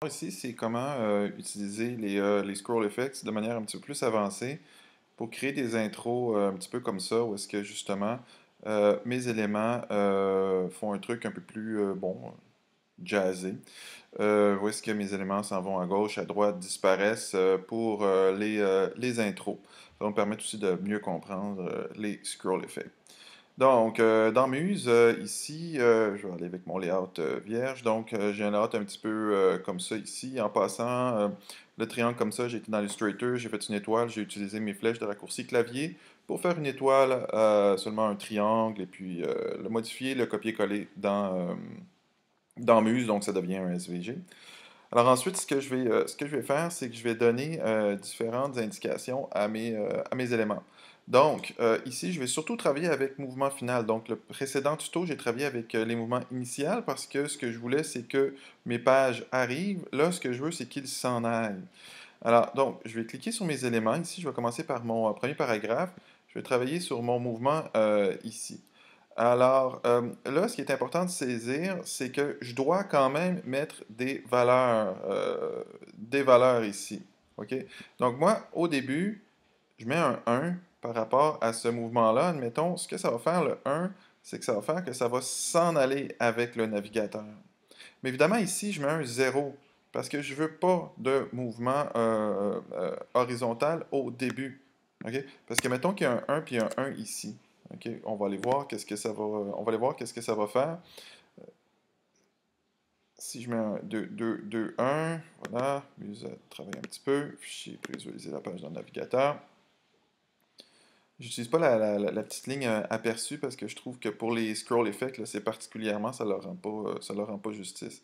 Ici, c'est comment utiliser les scroll effects de manière un petit peu plus avancée pour créer des intros un petit peu comme ça, où est-ce que justement mes éléments font un truc un peu plus jazzé, où est-ce que mes éléments s'en vont à gauche, à droite, disparaissent pour les intros. Ça va me permettre aussi de mieux comprendre les scroll effects. Donc, dans Muse, ici, je vais aller avec mon layout vierge. Donc, j'ai un layout un petit peu comme ça ici. En passant, le triangle comme ça, j'ai été dans Illustrator, j'ai fait une étoile, j'ai utilisé mes flèches de raccourci clavier pour faire une étoile, seulement un triangle, et puis le modifier, le copier-coller dans Muse, donc ça devient un SVG. Alors ensuite, ce que je vais faire, c'est que je vais donner différentes indications à mes éléments. Donc, ici, je vais surtout travailler avec mouvement final. Donc, le précédent tuto, j'ai travaillé avec les mouvements initiaux parce que ce que je voulais, c'est que mes pages arrivent. Là, ce que je veux, c'est qu'ils s'en aillent. Alors, donc, je vais cliquer sur mes éléments. Ici, je vais commencer par mon premier paragraphe. Je vais travailler sur mon mouvement ici. Alors, là, ce qui est important de saisir, c'est que je dois quand même mettre des valeurs ici. OK? Donc, moi, au début, je mets un 1 par rapport à ce mouvement-là. Admettons, ce que ça va faire, le 1, c'est que ça va faire que ça va s'en aller avec le navigateur. Mais évidemment, ici, je mets un 0 parce que je ne veux pas de mouvement horizontal au début. OK? Parce que mettons qu'il y a un 1 puis un 1 ici. OK? On va aller voir qu'est-ce que ça va, on va aller voir qu'est-ce que ça va faire. Si je mets un 2, 2, 2, 1, voilà, Muse travaille un petit peu, fichier, visualiser la page dans le navigateur. J'utilise pas la petite ligne aperçue parce que je trouve que pour les scroll effects, là, c'est particulièrement, ça leur rend pas justice.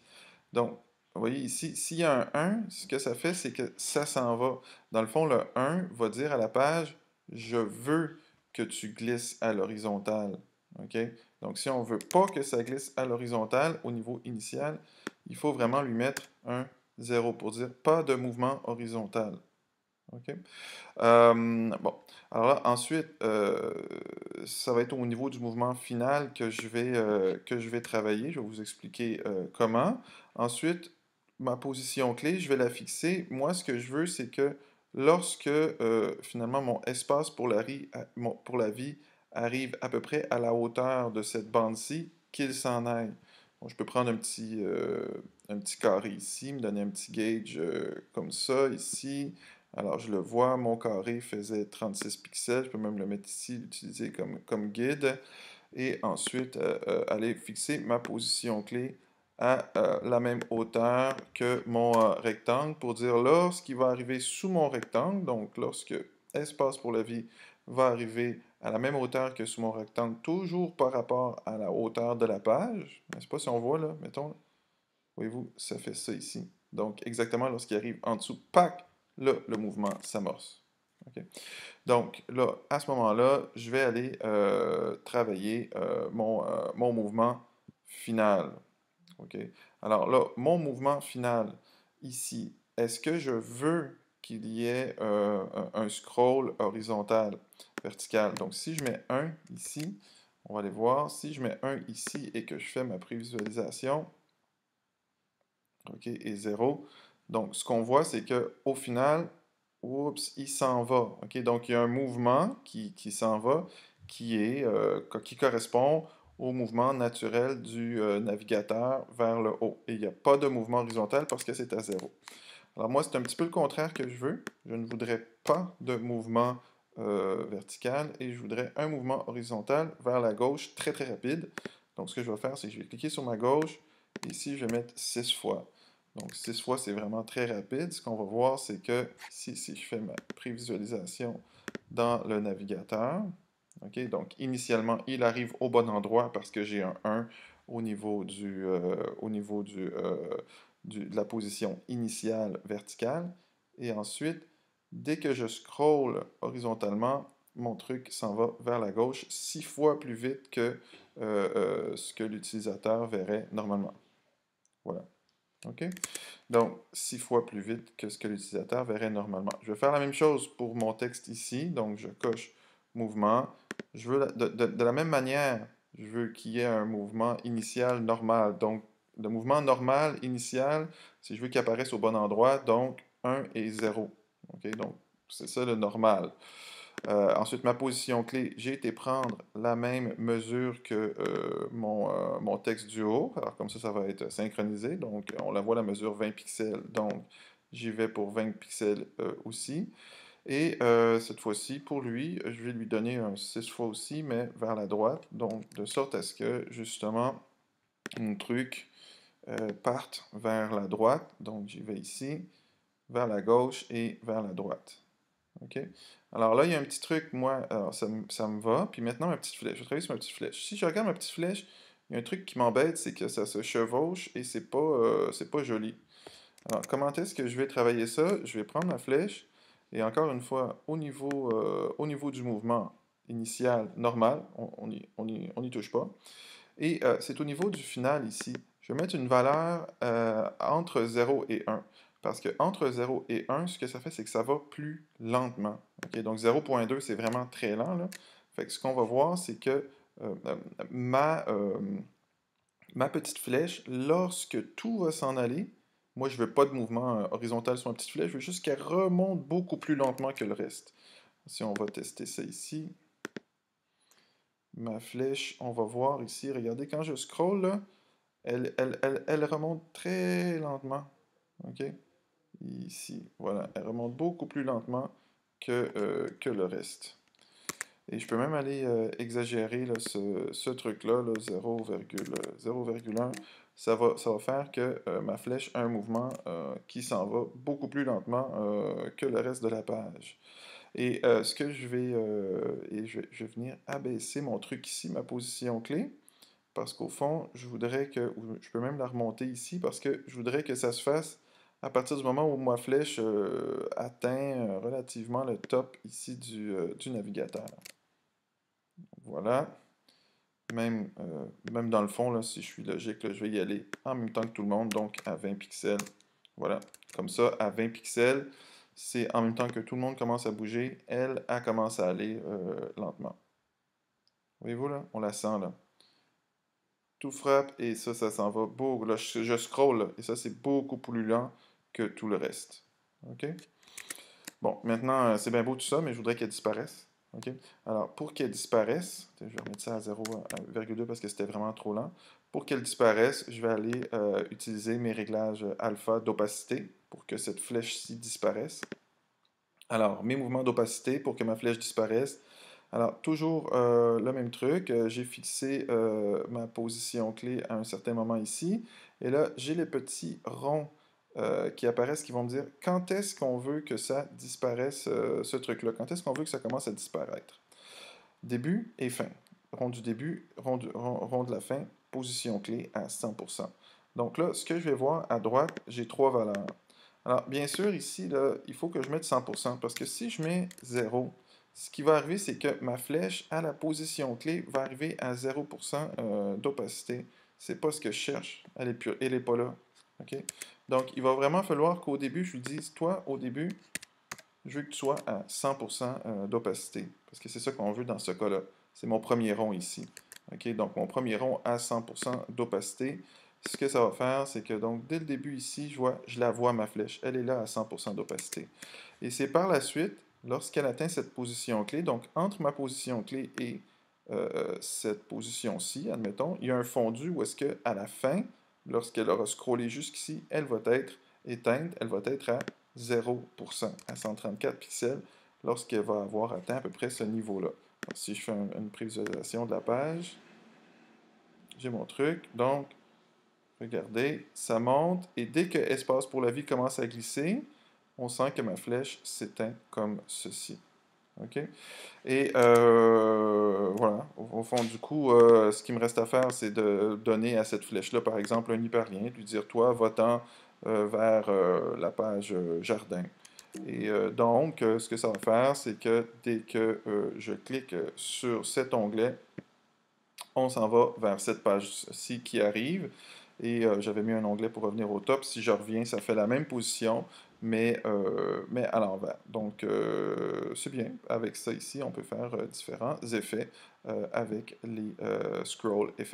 Donc, vous voyez ici, s'il y a un 1, ce que ça fait, c'est que ça s'en va. Dans le fond, le 1 va dire à la page, je veux que tu glisses à l'horizontale. OK? Donc, si on veut pas que ça glisse à l'horizontale au niveau initial, il faut vraiment lui mettre un 0 pour dire pas de mouvement horizontal. OK? Bon, alors là, ensuite, ça va être au niveau du mouvement final que je vais travailler. Je vais vous expliquer comment. Ensuite, ma position clé, je vais la fixer. Moi, ce que je veux, c'est que lorsque finalement mon espace pour pour la vie arrive à peu près à la hauteur de cette bande-ci, qu'il s'en aille. Bon, je peux prendre un petit carré ici, me donner un petit gauge comme ça ici. Alors, je le vois, mon carré faisait 36 pixels. Je peux même le mettre ici, l'utiliser comme guide. Et ensuite, aller fixer ma position clé à la même hauteur que mon rectangle pour dire lorsqu'il va arriver sous mon rectangle, donc lorsque espace pour la vie va arriver à la même hauteur que sous mon rectangle, toujours par rapport à la hauteur de la page. Je ne sais pas si on voit là, mettons. Voyez-vous, ça fait ça ici. Donc, exactement lorsqu'il arrive en dessous, pac, là, le mouvement s'amorce. OK? Donc, là, à ce moment-là, je vais aller travailler mon mouvement final. OK? Alors là, mon mouvement final, ici, est-ce que je veux qu'il y ait un scroll horizontal, vertical? Donc, si je mets 1 ici, on va aller voir. Si je mets 1 ici et que je fais ma prévisualisation, OK, et 0. Donc, ce qu'on voit, c'est qu'au final, oups, il s'en va. OK, donc il y a un mouvement qui s'en va, qui correspond au mouvement naturel du navigateur vers le haut. Et il n'y a pas de mouvement horizontal parce que c'est à 0. Alors moi, c'est un petit peu le contraire que je veux. Je ne voudrais pas de mouvement vertical et je voudrais un mouvement horizontal vers la gauche très très rapide. Donc ce que je vais faire, c'est que je vais cliquer sur ma gauche. Ici, je vais mettre 6 fois. Donc 6 fois, c'est vraiment très rapide. Ce qu'on va voir, c'est que ici, si je fais ma prévisualisation dans le navigateur, ok, donc initialement, il arrive au bon endroit parce que j'ai un 1 au niveau de la position initiale verticale. Et ensuite, dès que je scroll horizontalement, mon truc s'en va vers la gauche 6 fois plus vite que ce que l'utilisateur verrait normalement. Voilà. OK? Donc, 6 fois plus vite que ce que l'utilisateur verrait normalement. Je vais faire la même chose pour mon texte ici. Donc, je coche mouvement. Je veux de la même manière, je veux qu'il y ait un mouvement initial normal. Donc, le mouvement normal initial, si je veux qu'il apparaisse au bon endroit, donc 1 et 0. OK? Donc, c'est ça le normal. Ensuite, ma position clé, j'ai été prendre la même mesure que mon texte du haut. Alors, comme ça va être synchronisé. Donc, on la voit, la mesure 20 pixels. Donc, j'y vais pour 20 pixels aussi. Et cette fois-ci, pour lui, je vais lui donner un 6 fois aussi, mais vers la droite. Donc, de sorte à ce que, justement, mon truc parte vers la droite. Donc, j'y vais ici, vers la gauche et vers la droite. OK? Alors là, il y a un petit truc, moi, alors ça me va. Puis maintenant, ma petite flèche. Je vais travailler sur ma petite flèche. Si je regarde ma petite flèche, il y a un truc qui m'embête, c'est que ça se chevauche et c'est pas joli. Alors, comment est-ce que je vais travailler ça? Je vais prendre ma flèche et encore une fois, au niveau du mouvement initial normal, on y touche pas. Et c'est au niveau du final ici. Je vais mettre une valeur entre 0 et 1. Parce que entre 0 et 1, ce que ça fait, c'est que ça va plus lentement. Ok. Donc 0.2, c'est vraiment très lent, là. Fait que ce qu'on va voir, c'est que euh, euh, ma, euh, ma petite flèche, lorsque tout va s'en aller, moi je veux pas de mouvement horizontal sur ma petite flèche, je veux juste qu'elle remonte beaucoup plus lentement que le reste. Si on va tester ça ici, ma flèche, on va voir ici, regardez, quand je scroll, là, elle remonte très lentement. OK? Ici, voilà. Elle remonte beaucoup plus lentement que le reste. Et je peux même aller exagérer là, ce truc-là, là, 0,1. Ça va faire que ma flèche a un mouvement qui s'en va beaucoup plus lentement que le reste de la page. Et ce que je vais, je vais venir abaisser mon truc ici, ma position clé. Parce qu'au fond, je voudrais que, ou je peux même la remonter ici, parce que je voudrais que ça se fasse à partir du moment où ma flèche atteint relativement le top ici du navigateur. Voilà. Même dans le fond, là, si je suis logique, là, je vais y aller en même temps que tout le monde, donc à 20 pixels. Voilà. Comme ça, à 20 pixels, c'est en même temps que tout le monde commence à bouger, elle commence à aller lentement. Voyez-vous là? On la sent là. Tout frappe et ça s'en va beaucoup. Là, je scroll là, et ça, c'est beaucoup plus lent que tout le reste. OK? Bon, maintenant, c'est bien beau tout ça, mais je voudrais qu'elle disparaisse. OK? Alors, pour qu'elle disparaisse, je vais remettre ça à 0,2 parce que c'était vraiment trop lent. Pour qu'elle disparaisse, je vais aller utiliser mes réglages alpha d'opacité pour que cette flèche-ci disparaisse. Alors, mes mouvements d'opacité pour que ma flèche disparaisse. Alors, toujours le même truc. J'ai fixé ma position clé à un certain moment ici. Et là, j'ai les petits ronds qui apparaissent qui vont me dire quand est-ce qu'on veut que ça disparaisse, ce truc-là. Quand est-ce qu'on veut que ça commence à disparaître. Début et fin. Rond du début, rond de la fin, position clé à 100%. Donc là, ce que je vais voir à droite, j'ai trois valeurs. Alors, bien sûr, ici, là, il faut que je mette 100%, parce que si je mets 0, ce qui va arriver, c'est que ma flèche à la position clé va arriver à 0% d'opacité. C'est pas ce que je cherche. Elle est pas là. OK? Donc, il va vraiment falloir qu'au début, je lui dise, toi, au début, je veux que tu sois à 100% d'opacité, parce que c'est ça qu'on veut dans ce cas-là. C'est mon premier rond ici. OK? Donc, mon premier rond à 100% d'opacité. Ce que ça va faire, c'est que donc dès le début ici, je la vois ma flèche. Elle est là à 100% d'opacité. Et c'est par la suite, lorsqu'elle atteint cette position clé, donc entre ma position clé et cette position-ci, admettons, il y a un fondu où est-ce qu'à la fin, lorsqu'elle aura scrollé jusqu'ici, elle va être éteinte, elle va être à 0%, à 134 pixels, lorsqu'elle va avoir atteint à peu près ce niveau-là. Si je fais une prévisualisation de la page, j'ai mon truc, donc regardez, ça monte, et dès que Espace pour la vie commence à glisser, on sent que ma flèche s'éteint comme ceci. OK? Et voilà, au fond, du coup, ce qui me reste à faire, c'est de donner à cette flèche-là, par exemple, un hyperlien, de lui dire, toi, va-t'en vers la page jardin. Et donc, ce que ça va faire, c'est que dès que je clique sur cet onglet, on s'en va vers cette page-ci qui arrive. Et j'avais mis un onglet pour revenir au top. Si je reviens, ça fait la même position, mais à l'envers. Donc, c'est bien. Avec ça ici, on peut faire différents effets avec les scroll effets.